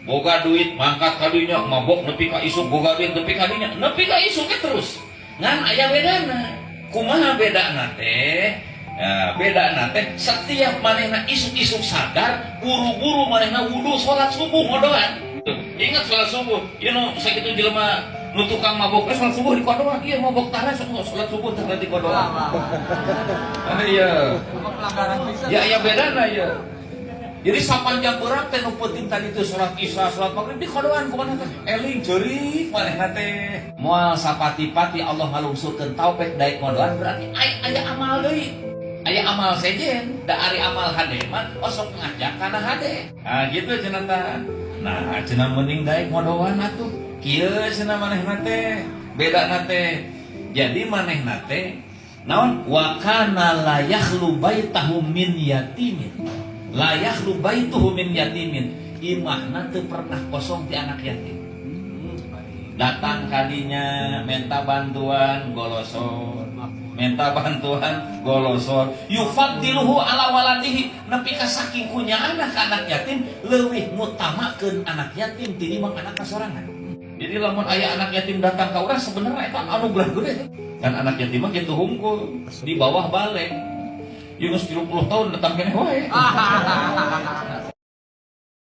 boga duit mangkat kadinya mabok nepi ka isuk boga duit nepi kadinya nepi ka isuk terus ngan aya bedana kumaha bedana teh ya, bedana teh setiap manehna isuk-isuk sadar buru-buru manehna wudu salat subuh ngodoan ingat salat subuh ieu nu sakitu jelema nu tukang mabok salat subuh di kodoan ieu mabok tara salat subuh teh di kodoan iya ya aya bedana ya. Jadi sapanjang berat teh nu penting tadi itu salat isya, salat maghrib di kodoan kumaha teh? Eling jeurik manehna teh. Moal sapati-pati Allah ngalungsurkeun taufik daek ngodoan berarti aya amal deui. Aya amal sejen, da ari amal hade mah osok ngajak kana hade. Nah gitu cenah tah. Nah cenah mending daek ngodoan atuh. Kieu cenah manehna teh. Bedana teh. Jadi manehna teh naon wa kana la yakhlu baitahu min yatimin. Layak lubaituhu min yatimin imahna teu pernah kosong ti anak yatim datang kadinya minta bantuan golosor minta bantuan golosor yufaddiluhu ala waladihi nepi ka saking kunya anak yatim leuwih ngutamakeun anak yatim tinimbang anak kasorangan. Jadi lamun aya anak yatim datang ka urang sebenarnya eta anugerah gede kan anak yatim mah kitu hungkul di bawah balai. Yunus 30 tahun datang kene wae.